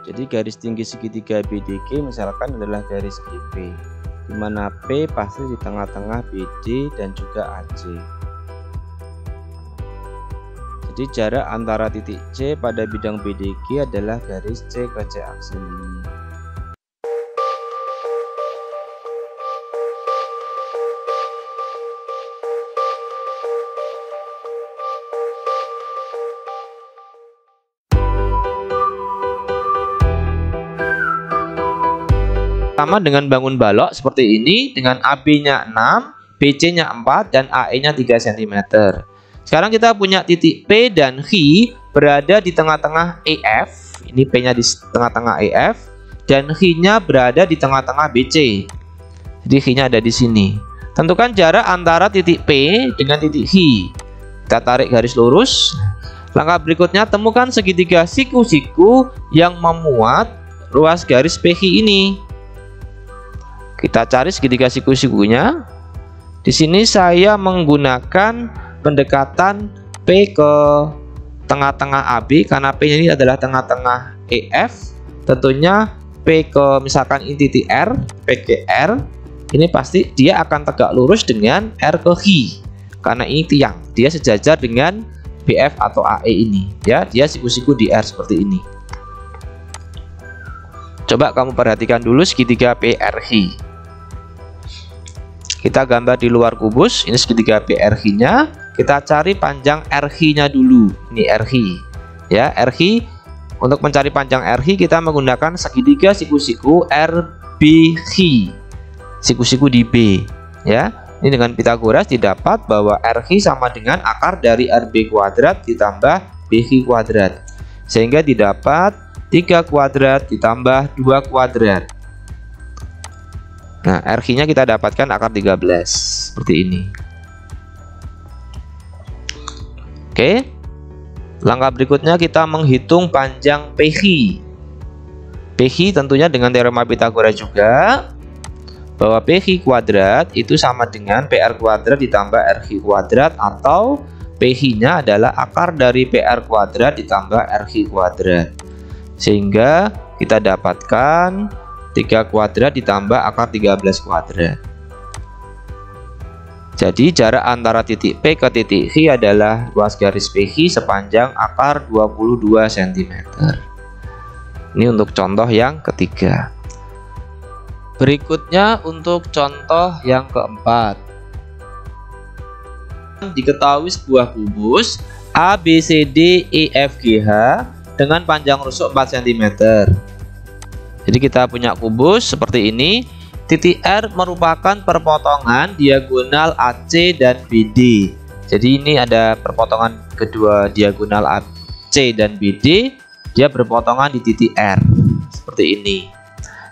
Jadi garis tinggi segitiga BDG misalkan adalah garis GP, di mana P pasti di tengah-tengah BD dan juga AC. Jadi jarak antara titik C pada bidang BDG adalah garis C ke C aksen ini. Sama dengan bangun balok seperti ini dengan AB-nya 6, BC-nya 4, dan AE-nya 3 cm. Sekarang kita punya titik P dan H berada di tengah-tengah EF. Ini P-nya di tengah-tengah EF dan H-nya berada di tengah-tengah BC. Jadi H-nya ada di sini. Tentukan jarak antara titik P dengan titik H. Kita tarik garis lurus. Langkah berikutnya temukan segitiga siku-siku yang memuat ruas garis PH ini. Kita cari segitiga siku-sikunya. Di sini saya menggunakan pendekatan P ke tengah-tengah AB karena P ini adalah tengah-tengah EF. Tentunya P ke misalkan ini titik R, P ke R. Ini pasti dia akan tegak lurus dengan R ke H. Karena ini tiang, dia sejajar dengan BF atau AE ini. Ya, dia siku-siku di R seperti ini. Coba kamu perhatikan dulu segitiga PRH. Kita gambar di luar kubus, ini segitiga PRH-nya. Kita cari panjang RH-nya dulu. Ini RH. Ya, RH. Untuk mencari panjang RH kita menggunakan segitiga siku-siku RBH. Siku-siku di B. Ya, ini dengan Pitagoras didapat bahwa RH sama dengan akar dari RB kuadrat ditambah BH kuadrat. Sehingga didapat 3 kuadrat ditambah 2 kuadrat. Nah, RH-nya kita dapatkan akar 13 seperti ini. Oke. Langkah berikutnya kita menghitung panjang PH. PH tentunya dengan teorema Pitagoras juga bahwa PH kuadrat itu sama dengan PR kuadrat ditambah RH kuadrat atau PH-nya adalah akar dari PR kuadrat ditambah RH kuadrat. Sehingga kita dapatkan 3 kuadrat ditambah akar 13 kuadrat. Jadi jarak antara titik P ke titik H adalah ruas garis PH sepanjang akar 22 cm. Ini untuk contoh yang ketiga. Berikutnya untuk contoh yang keempat. Diketahui sebuah kubus ABCDEFGH dengan panjang rusuk 4 cm. Jadi kita punya kubus seperti ini. Titik R merupakan perpotongan diagonal AC dan BD. Jadi ini ada perpotongan kedua diagonal AC dan BD. Dia berpotongan di titik R seperti ini.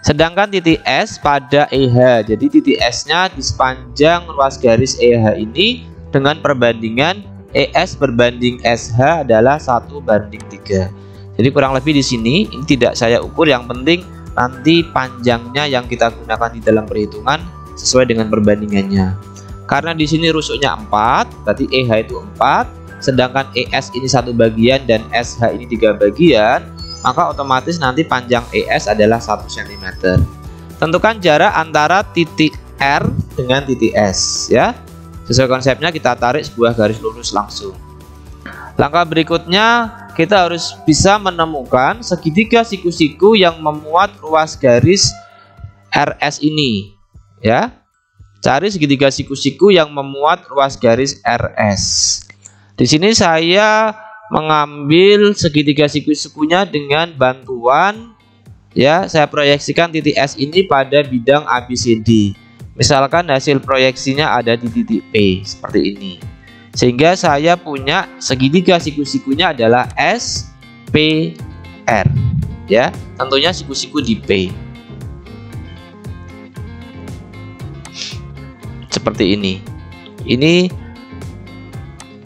Sedangkan titik S pada EH. Jadi titik S-nya di sepanjang ruas garis EH ini dengan perbandingan ES berbanding SH adalah 1:3. Jadi kurang lebih di sini ini tidak saya ukur, yang penting nanti panjangnya yang kita gunakan di dalam perhitungan sesuai dengan perbandingannya. Karena di sini rusuknya 4, berarti EH itu 4, sedangkan ES ini 1 bagian dan SH ini 3 bagian, maka otomatis nanti panjang ES adalah 1 cm. Tentukan jarak antara titik R dengan titik S ya. Sesuai konsepnya kita tarik sebuah garis lurus langsung. Langkah berikutnya kita harus bisa menemukan segitiga siku-siku yang memuat ruas garis RS ini ya. Cari segitiga siku-siku yang memuat ruas garis RS. Di sini saya mengambil segitiga siku-sikunya dengan bantuan ya, saya proyeksikan titik S ini pada bidang ABCD. Misalkan hasil proyeksinya ada di titik P seperti ini. Sehingga saya punya segitiga siku-sikunya adalah SPR ya, tentunya siku-siku di P. Seperti ini. Ini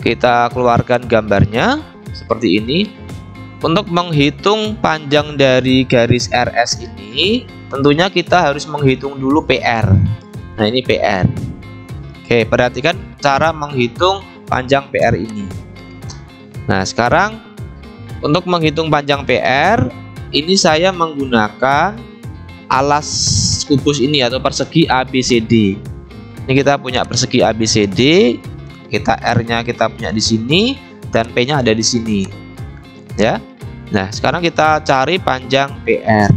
kita keluarkan gambarnya seperti ini. Untuk menghitung panjang dari garis RS ini, tentunya kita harus menghitung dulu PR. Nah, ini PR. Oke, perhatikan cara menghitung panjang PR ini. Nah, sekarang untuk menghitung panjang PR, ini saya menggunakan alas kubus ini atau persegi ABCD. Ini kita punya persegi ABCD, kita R-nya kita punya di sini dan P-nya ada di sini. Ya. Nah, sekarang kita cari panjang PR.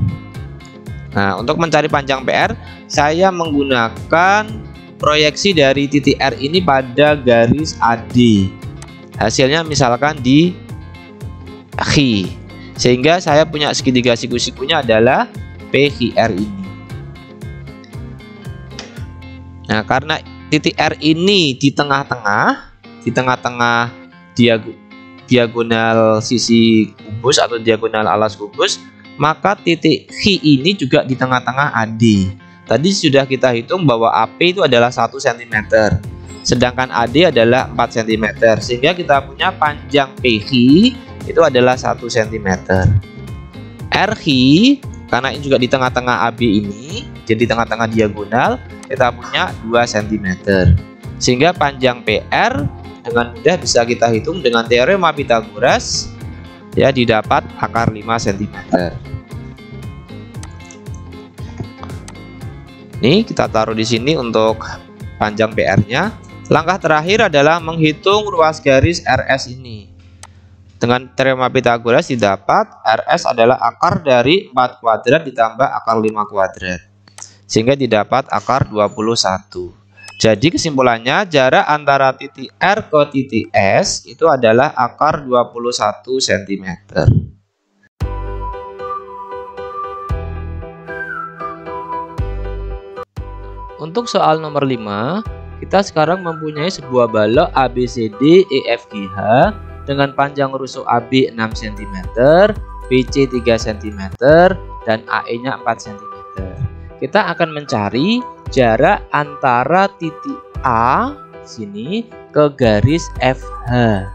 Nah, untuk mencari panjang PR, saya menggunakan proyeksi dari titik R ini pada garis AD. Hasilnya misalkan di Q. Sehingga saya punya segitiga siku-sikunya adalah PQR ini. Nah, karena titik R ini di tengah-tengah, diagonal sisi kubus atau diagonal alas kubus, maka titik Q ini juga di tengah-tengah AD. Tadi sudah kita hitung bahwa AP itu adalah 1 cm, sedangkan AD adalah 4 cm, sehingga kita punya panjang PQ itu adalah 1 cm. RQ karena ini juga di tengah-tengah AB ini, jadi tengah-tengah diagonal, kita punya 2 cm. Sehingga panjang PR dengan mudah bisa kita hitung dengan teorema Pythagoras, ya, didapat akar 5 cm. Ini kita taruh di sini untuk panjang PR-nya. Langkah terakhir adalah menghitung ruas garis RS ini. Dengan teorema Pythagoras didapat RS adalah akar dari 4 kuadrat ditambah akar 5 kuadrat. Sehingga didapat akar 21. Jadi kesimpulannya jarak antara titik R ke titik S itu adalah akar 21 cm. Untuk soal nomor 5, kita sekarang mempunyai sebuah balok ABCD EFGH dengan panjang rusuk AB 6 cm, BC 3 cm, dan AE-nya 4 cm. Kita akan mencari jarak antara titik A sini ke garis FH.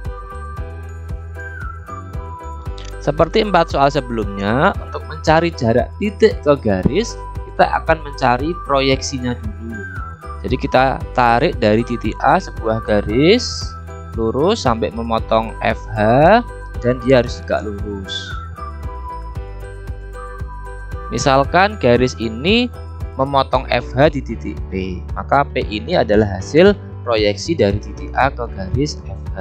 Seperti 4 soal sebelumnya, untuk mencari jarak titik ke garis, kita akan mencari proyeksinya dulu. Jadi kita tarik dari titik A sebuah garis lurus sampai memotong FH, dan dia harus tegak lurus. Misalkan garis ini memotong FH di titik P, maka P ini adalah hasil proyeksi dari titik A ke garis FH.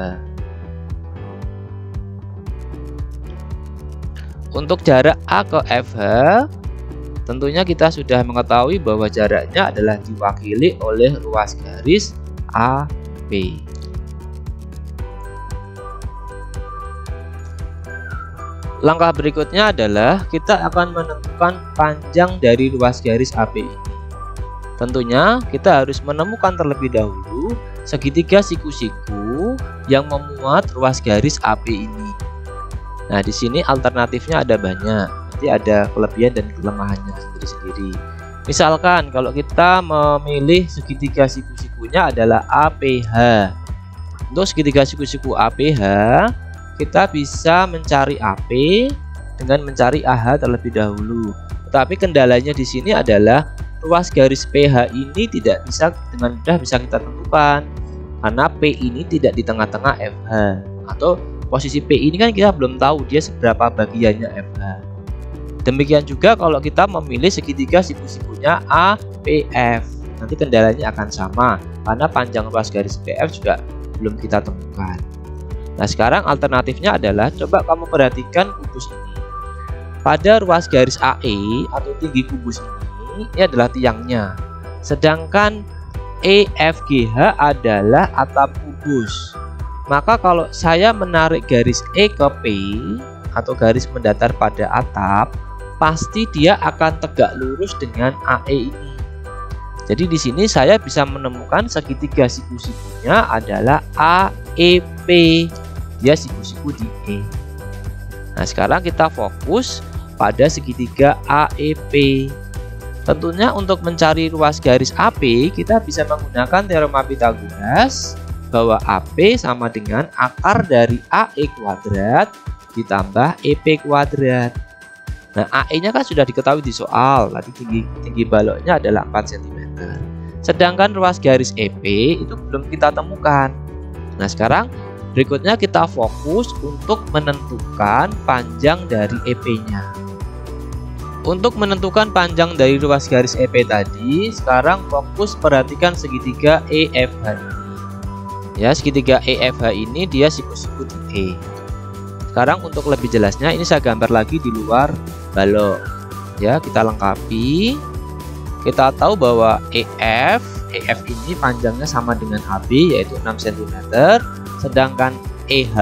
Untuk jarak A ke FH, tentunya kita sudah mengetahui bahwa jaraknya adalah diwakili oleh ruas garis AP. Langkah berikutnya adalah kita akan menentukan panjang dari ruas garis AP ini. Tentunya kita harus menemukan terlebih dahulu segitiga siku-siku yang memuat ruas garis AP ini. Nah, di sini alternatifnya ada banyak. Nanti ada kelebihan dan kelemahannya sendiri-sendiri. Misalkan kalau kita memilih segitiga siku-sikunya adalah APH. Untuk segitiga siku-siku APH, kita bisa mencari AP dengan mencari AH terlebih dahulu. Tetapi kendalanya di sini adalah ruas garis PH ini tidak bisa dengan mudah bisa kita tentukan karena P ini tidak di tengah-tengah FH, atau posisi P ini kan kita belum tahu dia seberapa bagiannya FH. Demikian juga kalau kita memilih segitiga siku-sikunya APF, nanti kendalanya akan sama karena panjang ruas garis PF juga belum kita temukan. Nah, sekarang alternatifnya adalah coba kamu perhatikan kubus ini. Pada ruas garis AE atau tinggi kubus ini adalah tiangnya. Sedangkan EFGH adalah atap kubus. Maka kalau saya menarik garis E ke P atau garis mendatar pada atap, pasti dia akan tegak lurus dengan AE ini. Jadi di sini saya bisa menemukan segitiga siku-sikunya adalah AEP. Dia siku-siku di E. Nah, sekarang kita fokus pada segitiga AEP. Tentunya untuk mencari ruas garis AP, kita bisa menggunakan teorema Pythagoras bahwa AP sama dengan akar dari AE kuadrat ditambah EP kuadrat. Nah, AE-nya kan sudah diketahui di soal. Tadi tinggi baloknya adalah 4 cm. Sedangkan ruas garis EP itu belum kita temukan. Nah, sekarang berikutnya kita fokus untuk menentukan panjang dari EP-nya. Untuk menentukan panjang dari ruas garis EP tadi, sekarang fokus perhatikan segitiga EFH ini. Ya, segitiga EFH ini dia siku-siku di E. Sekarang untuk lebih jelasnya ini saya gambar lagi di luar balok. Ya, kita lengkapi. Kita tahu bahwa EF ini panjangnya sama dengan AB yaitu 6 cm, sedangkan EH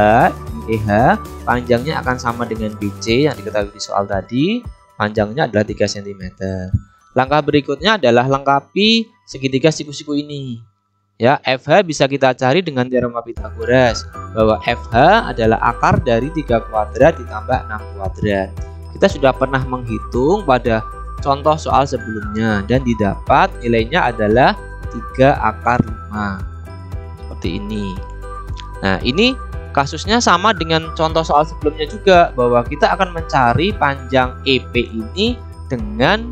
panjangnya akan sama dengan BC yang diketahui di soal tadi, panjangnya adalah 3 cm. Langkah berikutnya adalah lengkapi segitiga siku-siku ini. Ya, FH bisa kita cari dengan teorema Pythagoras bahwa FH adalah akar dari 3 kuadrat ditambah 6 kuadrat. Kita sudah pernah menghitung pada contoh soal sebelumnya dan didapat nilainya adalah 3 akar 5. Seperti ini. Nah, ini kasusnya sama dengan contoh soal sebelumnya juga, bahwa kita akan mencari panjang EP ini dengan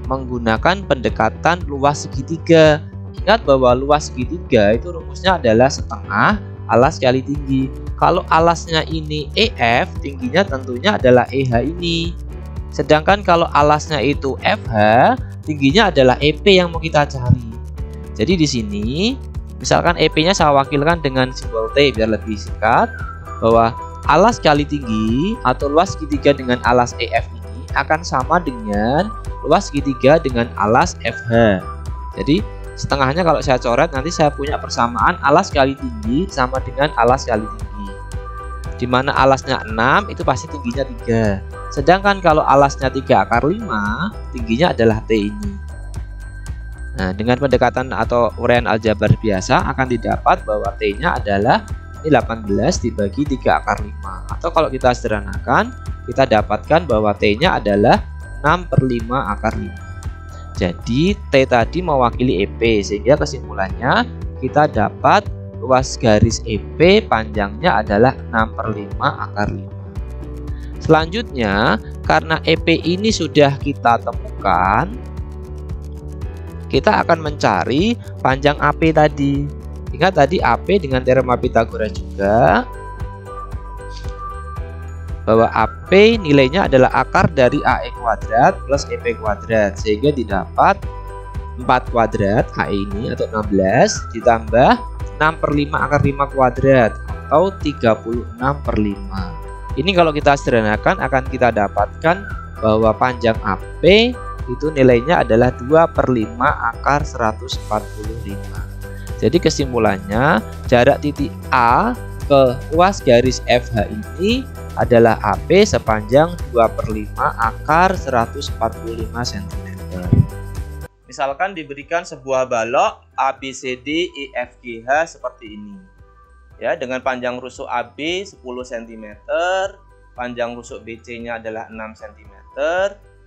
menggunakan pendekatan luas segitiga. Ingat bahwa luas segitiga itu rumusnya adalah setengah alas kali tinggi. Kalau alasnya ini EF, tingginya tentunya adalah EH ini. Sedangkan kalau alasnya itu FH, tingginya adalah EP yang mau kita cari. Jadi di sini misalkan EP-nya saya wakilkan dengan simbol T biar lebih singkat, bahwa alas kali tinggi atau luas segitiga dengan alas EF ini akan sama dengan luas segitiga dengan alas FH. Jadi setengahnya kalau saya coret nanti saya punya persamaan alas kali tinggi sama dengan alas kali tinggi. Dimana alasnya 6 itu pasti tingginya 3. Sedangkan kalau alasnya 3 akar 5, tingginya adalah T ini. Nah, dengan pendekatan atau uraian aljabar biasa akan didapat bahwa T-nya adalah ini 18 dibagi 3 akar 5. Atau kalau kita sederhanakan, kita dapatkan bahwa T-nya adalah 6/5 akar 5. Jadi T tadi mewakili EP, sehingga kesimpulannya kita dapat luas garis EP panjangnya adalah 6/5 akar 5. Selanjutnya, karena EP ini sudah kita temukan, kita akan mencari panjang AP tadi. Ingat tadi AP dengan teorema Pythagoras juga, bahwa AP nilainya adalah akar dari AE kuadrat plus EP kuadrat, sehingga didapat 4 kuadrat AE ini atau 16 ditambah 6/5 akar 5 kuadrat atau 36/5. Ini kalau kita sederhanakan akan kita dapatkan bahwa panjang AP itu nilainya adalah 2/5 akar 145. Jadi kesimpulannya jarak titik A ke ruas garis FH ini adalah AP sepanjang 2/5 akar 145 cm. Misalkan diberikan sebuah balok ABCD EFGH seperti ini. Ya, dengan panjang rusuk AB 10 cm, panjang rusuk BC-nya adalah 6 cm,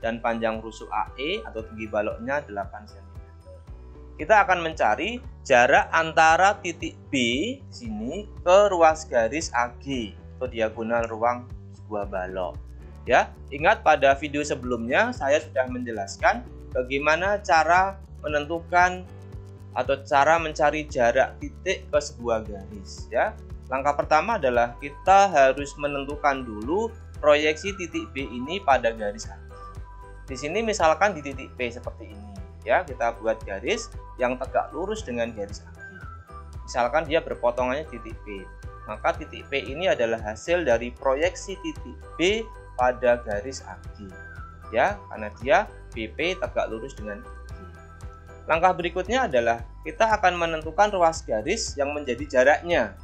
dan panjang rusuk AE atau tinggi baloknya 8 cm. Kita akan mencari jarak antara titik B di sini ke ruas garis AG atau diagonal ruang sebuah balok. Ya, ingat pada video sebelumnya saya sudah menjelaskan bagaimana cara menentukan atau cara mencari jarak titik ke sebuah garis. Ya, langkah pertama adalah kita harus menentukan dulu proyeksi titik B ini pada garis AG. Di sini misalkan di titik P seperti ini, ya kita buat garis yang tegak lurus dengan garis AG. Misalkan dia berpotongannya titik P, maka titik P ini adalah hasil dari proyeksi titik B pada garis AG. Ya, karena dia BP tegak lurus dengan AG. Langkah berikutnya adalah kita akan menentukan ruas garis yang menjadi jaraknya,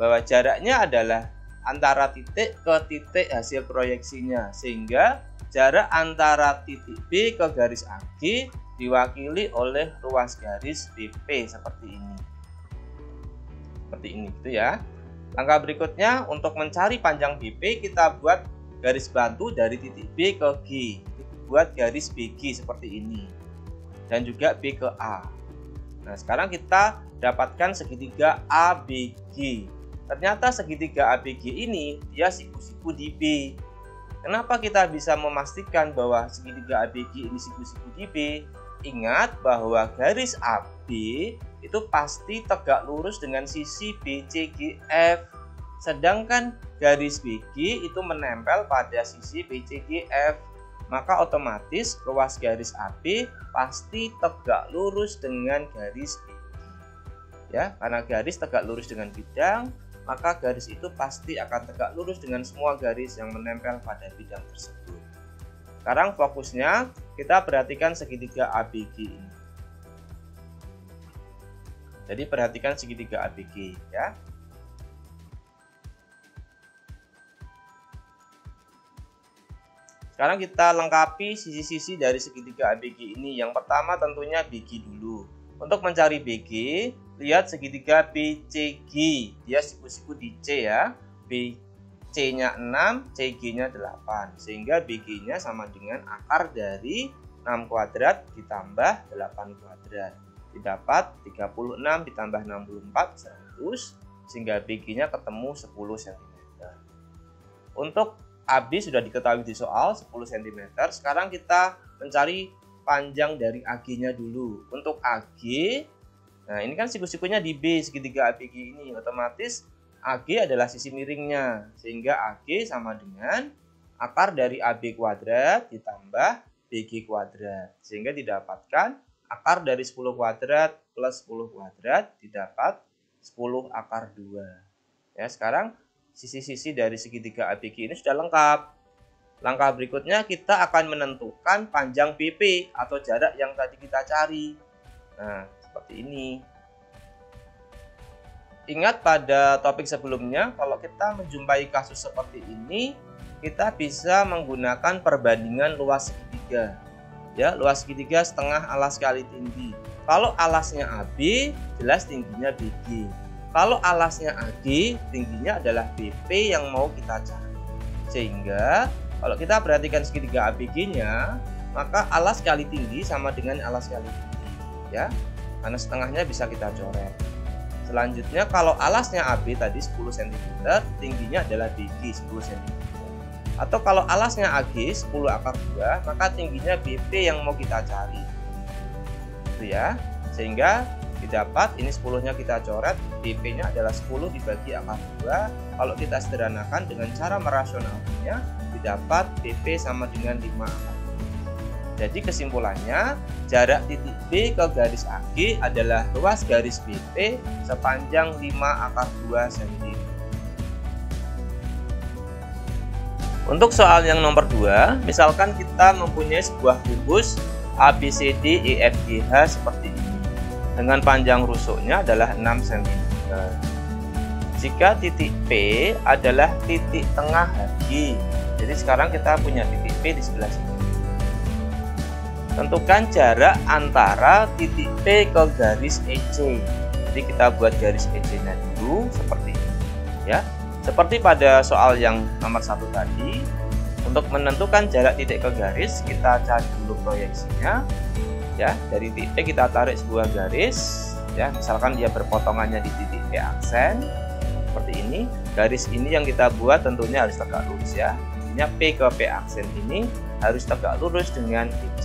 bahwa jaraknya adalah antara titik ke titik hasil proyeksinya, sehingga jarak antara titik B ke garis AG diwakili oleh ruas garis BP seperti ini. Seperti ini gitu ya. Langkah berikutnya untuk mencari panjang BP, kita buat garis bantu dari titik B ke G. Buat garis BG seperti ini. Dan juga B ke A. Nah, sekarang kita dapatkan segitiga ABG. Ternyata segitiga ABG ini dia siku-siku di B. Kenapa kita bisa memastikan bahwa segitiga ABG ini siku-siku di B? Ingat bahwa garis AB itu pasti tegak lurus dengan sisi BCGF. Sedangkan garis BG itu menempel pada sisi BCGF. maka otomatis ruas garis AB pasti tegak lurus dengan garis BD. Ya, karena garis tegak lurus dengan bidang, maka garis itu pasti akan tegak lurus dengan semua garis yang menempel pada bidang tersebut. Sekarang fokusnya kita perhatikan segitiga ABG ini. Jadi perhatikan segitiga ABG ya. Sekarang kita lengkapi sisi-sisi dari segitiga ABG ini. Yang pertama tentunya BG dulu. Untuk mencari BG, lihat segitiga BCG. Dia siku-siku di C ya. BC-nya 6, CG-nya 8. Sehingga BG-nya sama dengan akar dari 6 kuadrat ditambah 8 kuadrat. Didapat 36 ditambah 64, 100. Sehingga BG-nya ketemu 10 cm. Untuk AB sudah diketahui di soal 10 cm. Sekarang kita mencari panjang dari AG-nya dulu. Untuk AG, nah ini kan siku-sikunya di B segitiga ABG ini, otomatis AG adalah sisi miringnya, sehingga AG sama dengan akar dari AB kuadrat ditambah BG kuadrat, sehingga didapatkan akar dari 10 kuadrat plus 10 kuadrat didapat 10 akar 2. Ya, sekarang sisi-sisi dari segitiga ABG ini sudah lengkap. Langkah berikutnya kita akan menentukan panjang BP atau jarak yang tadi kita cari. Nah, seperti ini. Ingat pada topik sebelumnya, kalau kita menjumpai kasus seperti ini, kita bisa menggunakan perbandingan luas segitiga. Ya, luas segitiga setengah alas kali tinggi. Kalau alasnya AB, jelas tingginya BG. Kalau alasnya AG, tingginya adalah BP yang mau kita cari. Sehingga kalau kita perhatikan segitiga ABG-nya, maka alas kali tinggi sama dengan alas kali tinggi, ya. Karena setengahnya bisa kita coret. Selanjutnya kalau alasnya AB tadi 10 cm, tingginya adalah BG 10 cm. Atau kalau alasnya AG 10 akar 2, maka tingginya BP yang mau kita cari. Itu ya. Sehingga didapat ini 10-nya kita coret, BP-nya adalah 10 dibagi akar 2. Kalau kita sederhanakan dengan cara merasionalkannya, dapat BP sama dengan 5 akar. Jadi kesimpulannya, jarak titik B ke garis AG adalah luas garis BP sepanjang 5 akar 2 cm. Untuk soal yang nomor 2, misalkan kita mempunyai sebuah kubus ABCD EFGH seperti ini. Dengan panjang rusuknya adalah 6 cm. Jika titik P adalah titik tengah HG, jadi sekarang kita punya titik P di sebelah sini. Tentukan jarak antara titik P ke garis EC. Jadi kita buat garis EC-nya dulu seperti ini. Ya, seperti pada soal yang nomor 1 tadi. Untuk menentukan jarak titik ke garis, kita cari dulu proyeksinya. Ya, dari titik P kita tarik sebuah garis. Ya, misalkan dia berpotongannya di titik P aksen seperti ini. Garis ini yang kita buat tentunya harus tegak lurus ya. P ke P aksen ini harus tegak lurus dengan EC.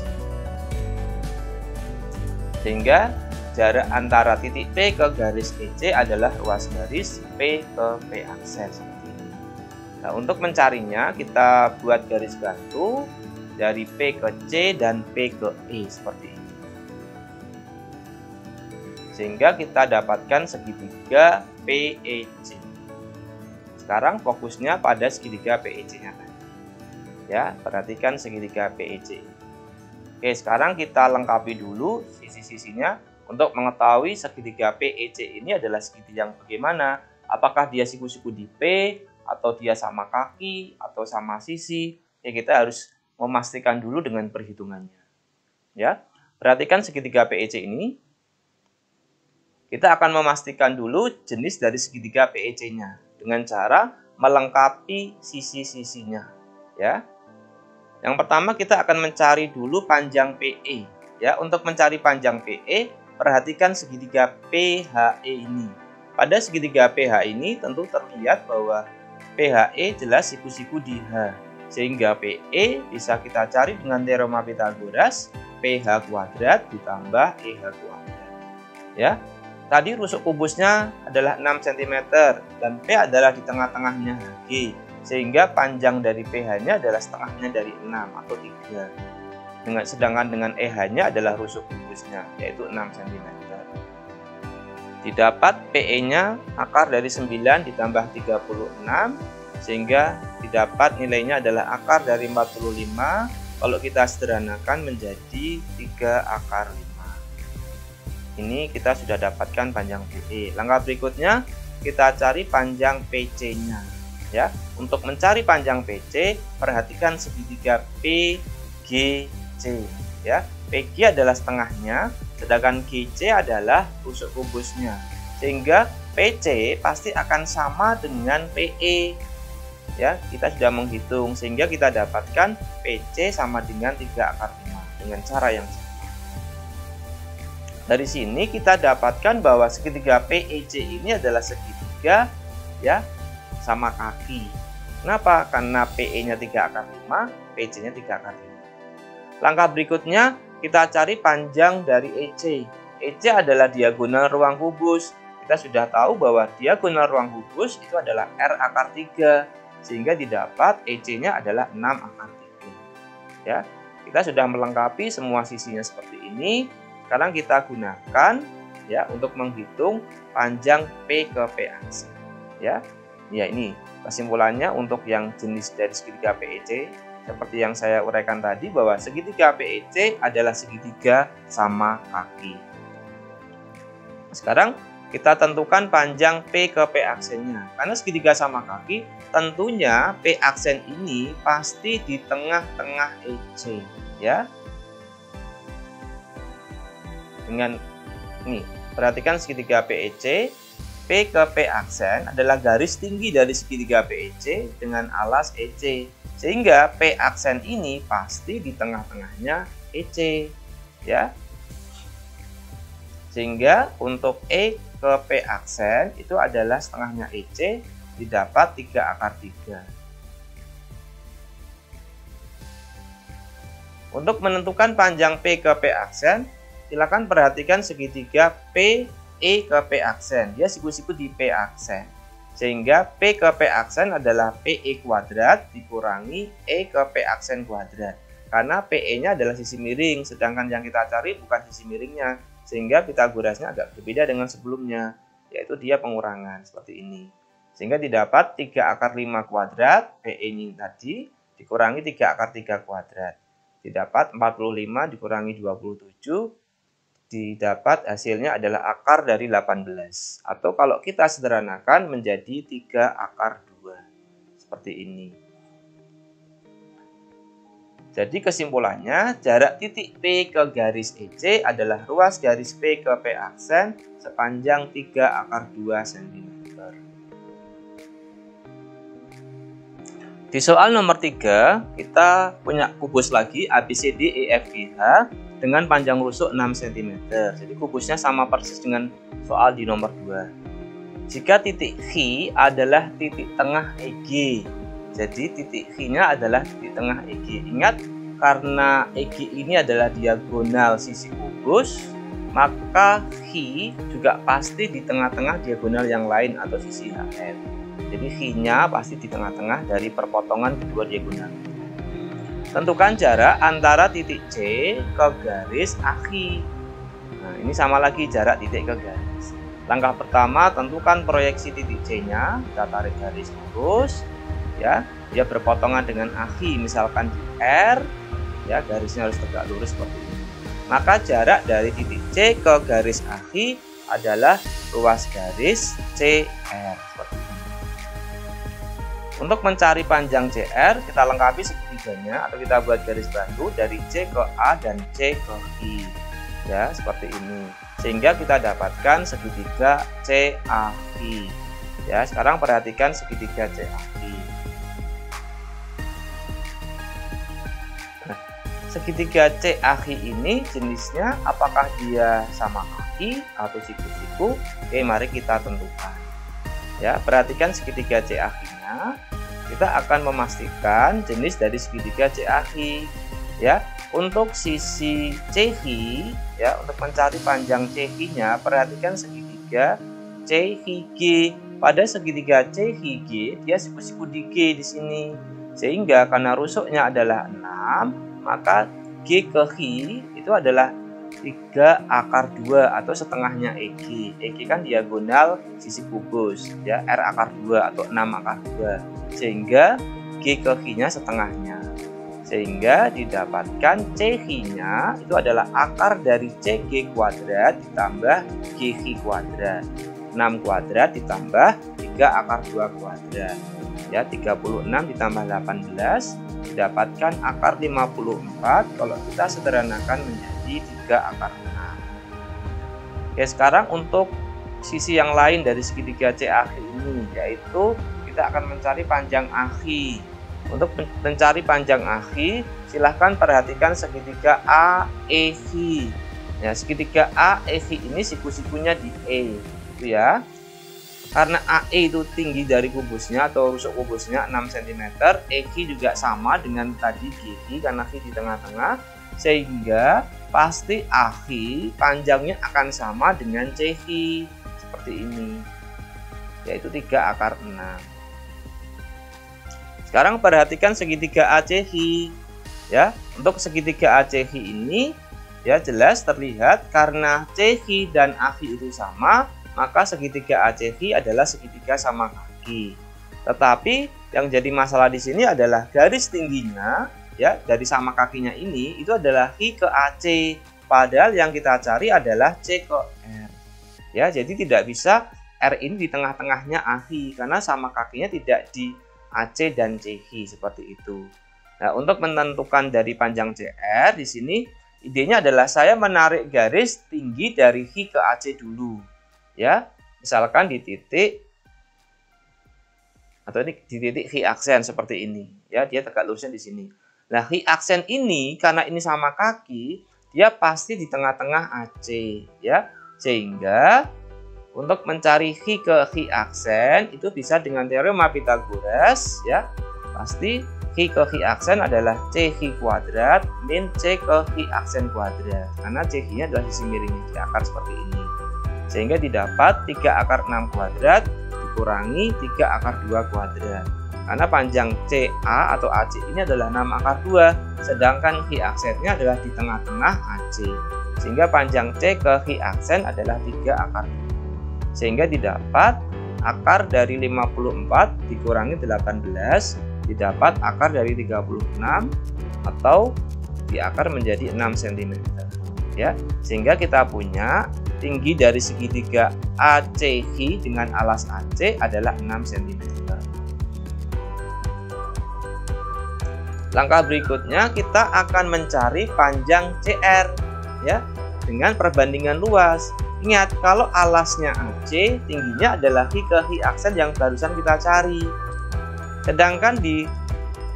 Sehingga jarak antara titik P ke garis EC adalah ruas garis P ke P aksen seperti ini. Nah, untuk mencarinya kita buat garis bantu dari P ke C dan P ke E seperti ini. Sehingga kita dapatkan segitiga PEC. Sekarang fokusnya pada segitiga PEC-nya tadi. Ya, perhatikan segitiga PEC. Oke, sekarang kita lengkapi dulu sisi-sisinya untuk mengetahui segitiga PEC ini adalah segitiga yang bagaimana. Apakah dia siku-siku di P, atau dia sama kaki, atau sama sisi. Ya, kita harus memastikan dulu dengan perhitungannya. Ya, perhatikan segitiga PEC ini. Kita akan memastikan dulu jenis dari segitiga PEC-nya dengan cara melengkapi sisi-sisinya. Ya. Yang pertama kita akan mencari dulu panjang PE. Ya, untuk mencari panjang PE, perhatikan segitiga PHE ini. Pada segitiga PH ini tentu terlihat bahwa PHE jelas siku-siku di H. Sehingga PE bisa kita cari dengan teorema Pythagoras, PH kuadrat ditambah EH kuadrat. Ya. Tadi rusuk kubusnya adalah 6 cm dan P adalah di tengah-tengahnya HG. sehingga panjang dari PH-nya adalah setengahnya dari 6 atau 3. Sedangkan dengan EH-nya adalah rusuk kubusnya, yaitu 6 cm. Didapat PE-nya akar dari 9 ditambah 36, sehingga didapat nilainya adalah akar dari 45. Kalau kita sederhanakan menjadi 3 akar 5. Ini kita sudah dapatkan panjang PE. Langkah berikutnya kita cari panjang PC-nya. Ya, untuk mencari panjang PC, perhatikan segitiga PGC. Ya, PG adalah setengahnya, sedangkan GC adalah rusuk kubusnya. Sehingga PC pasti akan sama dengan PE. Ya, kita sudah menghitung sehingga kita dapatkan PC sama dengan 3 akar 5 dengan cara yang sama. Dari sini kita dapatkan bahwa segitiga PEC ini adalah segitiga ya sama kaki. Kenapa? Karena PE-nya 3 akar 5, PC-nya 3 akar 5. Langkah berikutnya kita cari panjang dari EC. EC adalah diagonal ruang kubus. Kita sudah tahu bahwa diagonal ruang kubus itu adalah R akar 3. Sehingga didapat EC-nya adalah 6 akar 3. Ya, kita sudah melengkapi semua sisinya seperti ini. Sekarang kita gunakan ya untuk menghitung panjang P ke P aksen. Ya, ini kesimpulannya untuk yang jenis dari segitiga PEC seperti yang saya uraikan tadi bahwa segitiga PEC adalah segitiga sama kaki. Sekarang kita tentukan panjang P ke P aksennya. Karena segitiga sama kaki, tentunya P aksen ini pasti di tengah-tengah EC, ya. Dengan ini, perhatikan segitiga PEC, P ke P aksen adalah garis tinggi dari segitiga PEC dengan alas EC. Sehingga P aksen ini pasti di tengah-tengahnya EC, ya. Sehingga untuk E ke P aksen itu adalah setengahnya EC, didapat 3 akar 3. Untuk menentukan panjang P ke P aksen, silakan perhatikan segitiga PE ke P aksen. Dia siku-siku di P aksen. Sehingga P ke P aksen adalah PE kuadrat dikurangi E ke P aksen kuadrat. Karena PE-nya adalah sisi miring, sedangkan yang kita cari bukan sisi miringnya. Sehingga Pitagorasnya agak berbeda dengan sebelumnya, yaitu dia pengurangan seperti ini. Sehingga didapat 3 akar 5 kuadrat, PE ini tadi, dikurangi 3 akar 3 kuadrat. Didapat 45 dikurangi 27, didapat hasilnya adalah akar dari 18. Atau kalau kita sederhanakan menjadi 3 akar 2. Seperti ini. Jadi kesimpulannya, jarak titik P ke garis EC adalah ruas garis P ke P aksen sepanjang 3 akar 2 cm. Di soal nomor 3, kita punya kubus lagi ABCD EFGH dengan panjang rusuk 6 cm. Jadi kubusnya sama persis dengan soal di nomor 2. Jika titik H adalah titik tengah EG, jadi titik H-nya adalah titik tengah EG. Ingat, karena EG ini adalah diagonal sisi kubus, maka H juga pasti di tengah-tengah diagonal yang lain atau sisi HF. Jadi H-nya pasti di tengah-tengah dari perpotongan kedua diagonal. Tentukan jarak antara titik C ke garis AH. Nah, ini sama lagi jarak titik ke garis. Langkah pertama, tentukan proyeksi titik C-nya. Kita tarik garis lurus. Ya, dia berpotongan dengan AH, misalkan di R, ya garisnya harus tegak lurus seperti ini. Maka jarak dari titik C ke garis AH adalah ruas garis CR seperti ini. Untuk mencari panjang CR, kita lengkapi segitiganya atau kita buat garis bantu dari C ke A dan C ke I, ya seperti ini. Sehingga kita dapatkan segitiga CAI. Ya, sekarang perhatikan segitiga CAI. Segitiga CAH ini jenisnya apakah dia sama kaki atau siku-siku? Oke, mari kita tentukan. Ya, perhatikan segitiga CAH-nya. Kita akan memastikan jenis dari segitiga CAH. Ya, untuk sisi CH, ya, untuk mencari panjang CH-nya, perhatikan segitiga CHG. pada segitiga CHG dia siku-siku di G di sini. Sehingga karena rusuknya adalah 6, maka G ke H itu adalah 3 akar 2 atau setengahnya EG. EG kan diagonal sisi kubus ya, R akar 2 atau 6 akar 2. Sehingga G ke H-nya setengahnya. Sehingga didapatkan CH-nya itu adalah akar dari CG kuadrat ditambah GH kuadrat. 6 kuadrat ditambah 3 akar 2 kuadrat. Ya, 36 ditambah 18 didapatkan akar 54 kalau kita sederhanakan menjadi 3 akar 6. Oke, sekarang untuk sisi yang lain dari segitiga CAH ini, yaitu kita akan mencari panjang AH. Untuk mencari panjang AH, silahkan perhatikan segitiga AEH. Ya, segitiga AEH ini siku-sikunya di E, gitu ya. Karena AE itu tinggi dari kubusnya atau rusuk kubusnya 6 cm, EH juga sama dengan tadi GH karena H di tengah-tengah, sehingga pasti AH panjangnya akan sama dengan CH seperti ini, yaitu 3 akar 6. Sekarang perhatikan segitiga ACH ya. Untuk segitiga ACH ini ya jelas terlihat karena CH dan AH itu sama, maka segitiga ACH adalah segitiga sama kaki. Tetapi yang jadi masalah di sini adalah garis tingginya ya dari sama kakinya ini itu adalah H ke AC, padahal yang kita cari adalah C ke R. Ya, jadi tidak bisa R ini di tengah-tengahnya AH karena sama kakinya tidak di AC dan CH seperti itu. Nah, untuk menentukan dari panjang CR di sini idenya adalah saya menarik garis tinggi dari H ke AC dulu. Ya, misalkan di titik atau ini di titik H aksen seperti ini. Ya, dia tegak lurusnya di sini. Nah, H aksen ini karena ini sama kaki, dia pasti di tengah-tengah AC, ya. Sehingga untuk mencari H ke H aksen itu bisa dengan teorema Pythagoras ya. Pasti H ke H aksen adalah CH kuadrat min C ke H aksen kuadrat. Karena CH-nya adalah sisi miringnya di akar seperti ini. Sehingga didapat 3 akar 6 kuadrat dikurangi 3 akar 2 kuadrat. Karena panjang CA atau AC ini adalah 6 akar 2, sedangkan H aksennya adalah di tengah-tengah AC. Sehingga panjang C ke H aksen adalah 3 akar 2. Sehingga didapat akar dari 54 dikurangi 18 didapat akar dari 36 atau diakar menjadi 6 cm ya. Sehingga kita punya tinggi dari segitiga ACH dengan alas AC adalah 6 cm. Langkah berikutnya kita akan mencari panjang CR ya dengan perbandingan luas. Ingat, kalau alasnya AC, tingginya adalah H ke H aksen yang barusan kita cari. Sedangkan di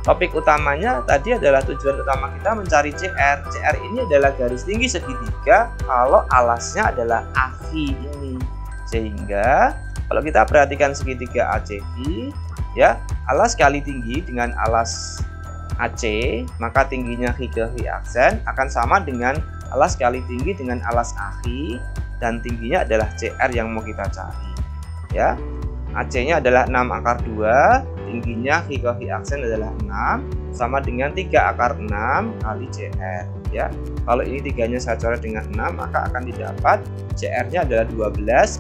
topik utamanya tadi adalah tujuan utama kita mencari CR. CR ini adalah garis tinggi segitiga kalau alasnya adalah AH ini. Sehingga kalau kita perhatikan segitiga ACH, ya, alas kali tinggi dengan alas AC, maka tingginya H ke H aksen akan sama dengan alas kali tinggi dengan alas AH. Dan tingginya adalah CR yang mau kita cari ya. AC-nya adalah 6 akar 2, tingginya H ke H aksen adalah 6 sama dengan 3 akar 6 kali CR ya. Kalau ini tiganya saya coret dengan 6, maka akan didapat CR-nya adalah 12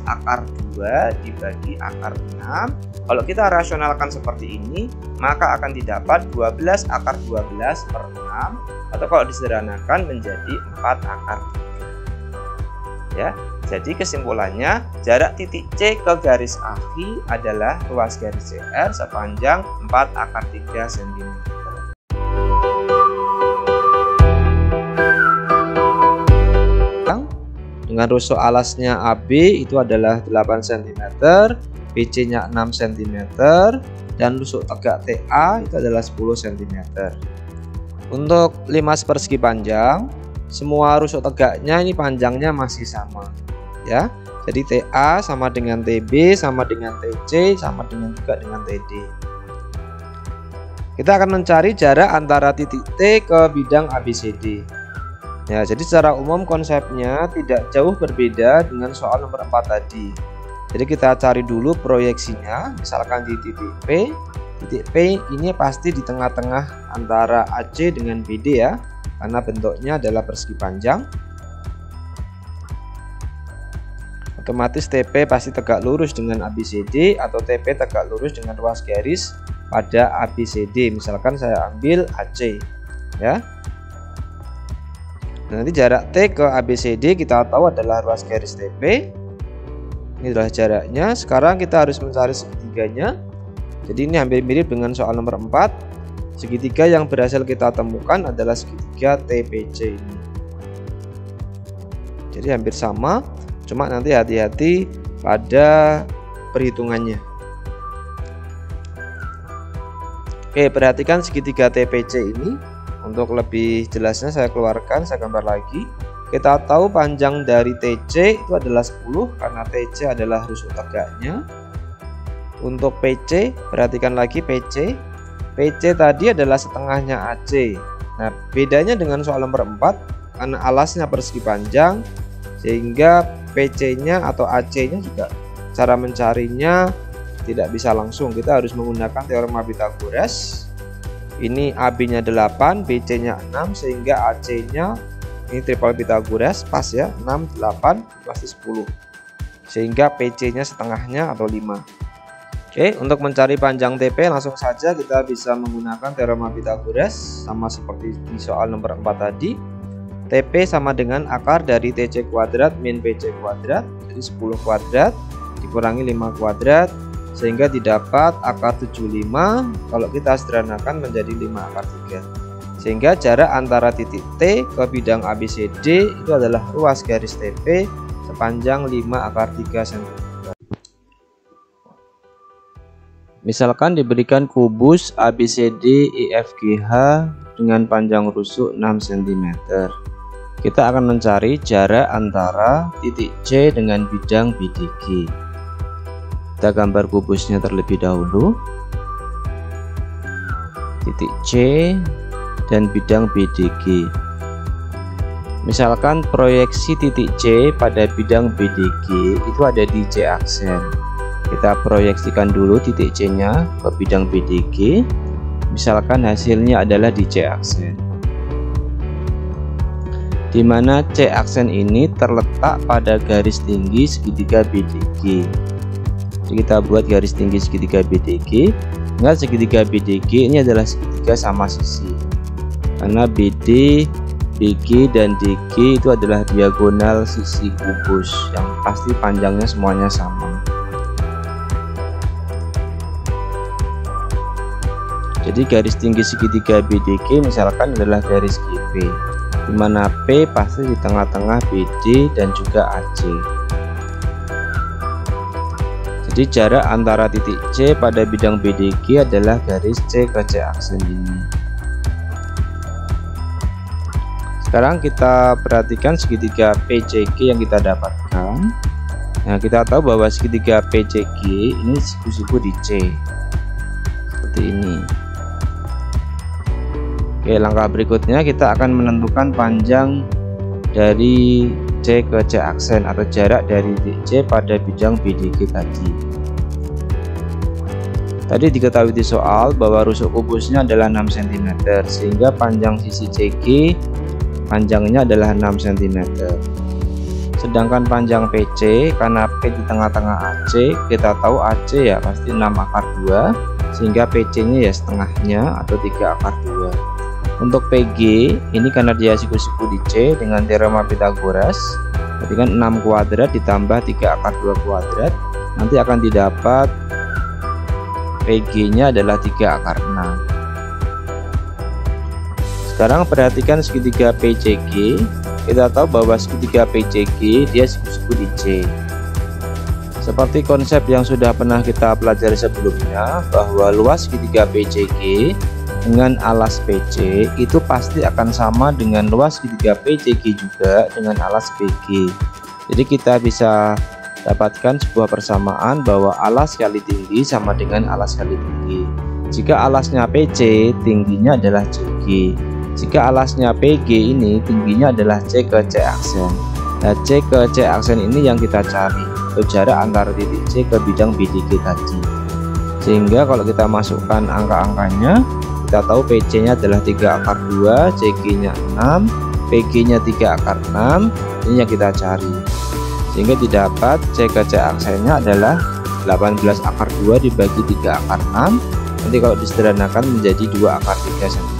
akar 2 dibagi akar 6. Kalau kita rasionalkan seperti ini, maka akan didapat 12 akar 12 per 6 atau kalau disederhanakan menjadi 4 akar 3 ya. Jadi kesimpulannya jarak titik C ke garis AH adalah ruas garis CR sepanjang 4 akar 3 cm. Dengan rusuk alasnya AB itu adalah 8 cm, BC-nya 6 cm, dan rusuk tegak TA itu adalah 10 cm. Untuk 5 persegi panjang, semua rusuk tegaknya ini panjangnya masih sama. Ya, jadi TA sama dengan TB sama dengan TC sama dengan juga dengan TD. Kita akan mencari jarak antara titik T ke bidang ABCD. Ya, jadi secara umum konsepnya tidak jauh berbeda dengan soal nomor 4 tadi. Jadi kita cari dulu proyeksinya, misalkan di titik P. Titik P ini pasti di tengah-tengah antara AC dengan BD ya, karena bentuknya adalah persegi panjang. Otomatis TP pasti tegak lurus dengan ABCD atau TP tegak lurus dengan ruas garis pada ABCD. Misalkan saya ambil AC ya. Nanti jarak T ke ABCD kita tahu adalah ruas garis TP. Ini adalah jaraknya. Sekarang kita harus mencari segitiganya. Jadi ini hampir mirip dengan soal nomor 4. Segitiga yang berhasil kita temukan adalah segitiga TPC ini. Jadi hampir sama, cuma nanti hati-hati pada perhitungannya. Oke, perhatikan segitiga TPC ini. Untuk lebih jelasnya saya keluarkan, saya gambar lagi. Kita tahu panjang dari TC itu adalah 10 karena TC adalah rusuk tegaknya. Untuk PC, perhatikan lagi PC. PC tadi adalah setengahnya AC. Nah, bedanya dengan soal nomor 4 karena alasnya persegi panjang, sehingga PC-nya atau AC-nya juga cara mencarinya tidak bisa langsung. Kita harus menggunakan teorema Pythagoras. Ini AB-nya 8, BC-nya 6, sehingga AC-nya ini triple Pythagoras pas ya, 6, 8 pasti 10, sehingga PC-nya setengahnya atau 5. Oke, untuk mencari panjang TP langsung saja kita bisa menggunakan teorema Pythagoras sama seperti di soal nomor 4 tadi. TP sama dengan akar dari TC kuadrat min PC kuadrat, jadi 10 kuadrat dikurangi 5 kuadrat, sehingga didapat akar 75. Kalau kita sederhanakan menjadi 5 akar 3, sehingga jarak antara titik T ke bidang ABCD itu adalah ruas garis TP sepanjang 5 akar 3 cm. Misalkan diberikan kubus ABCD EFGH dengan panjang rusuk 6 cm. Kita akan mencari jarak antara titik C dengan bidang BDG. Kita gambar kubusnya terlebih dahulu. Titik C dan bidang BDG. Misalkan proyeksi titik C pada bidang BDG itu ada di C aksen. Kita proyeksikan dulu titik C nya ke bidang BDG. Misalkan hasilnya adalah di C aksen, di mana C aksen ini terletak pada garis tinggi segitiga BDG. Jadi kita buat garis tinggi segitiga BDG. Ingat, segitiga BDG ini adalah segitiga sama sisi, karena BD, BG, dan DG itu adalah diagonal sisi kubus yang pasti panjangnya semuanya sama. Jadi garis tinggi segitiga BDG misalkan adalah garis GP, di mana P pasti di tengah-tengah BD dan juga AC. Jadi jarak antara titik C pada bidang BDG adalah garis C ke C aksen ini. Sekarang kita perhatikan segitiga PCG yang kita dapatkan. Nah, kita tahu bahwa segitiga PCG ini siku-siku di C seperti ini. Oke, langkah berikutnya kita akan menentukan panjang dari C ke C aksen atau jarak dari titik C pada bidang BDG tadi. Tadi diketahui di soal bahwa rusuk kubusnya adalah 6 cm, sehingga panjang sisi CG panjangnya adalah 6 cm. Sedangkan panjang PC, karena P di tengah-tengah AC, kita tahu AC ya pasti 6 akar 2, sehingga PC nya ya setengahnya atau 3 akar 2. Untuk PG ini karena dia siku-siku di C dengan teorema Pythagoras, berarti kan 6 kuadrat ditambah 3 akar 2 kuadrat, nanti akan didapat PG nya adalah 3 akar 6. Sekarang perhatikan segitiga PCG. Kita tahu bahwa segitiga PCG dia siku-siku di C. Seperti konsep yang sudah pernah kita pelajari sebelumnya, bahwa luas segitiga PCG dengan alas PC itu pasti akan sama dengan luas segitiga PCG juga dengan alas PG. Jadi kita bisa dapatkan sebuah persamaan bahwa alas kali tinggi sama dengan alas kali tinggi. Jika alasnya PC, tingginya adalah CG. Jika alasnya PG ini tingginya adalah C ke C aksen. Nah, C ke C aksen ini yang kita cari. atau jarak antara titik C ke bidang BDG tadi. Sehingga kalau kita masukkan angka-angkanya, kita tahu PC nya adalah 3 akar 2, CG nya 6, PG nya 3 akar 6. Ini yang kita cari, sehingga didapat C ke C aksennya adalah 18 akar 2 dibagi 3 akar 6. Nanti kalau disederhanakan menjadi 2 akar 3 cm.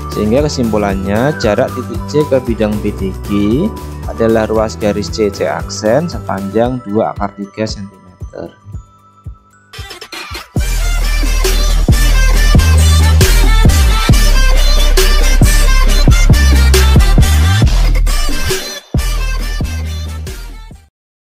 Sehingga kesimpulannya jarak titik C ke bidang BDG adalah ruas garis C aksen sepanjang 2 akar 3 cm.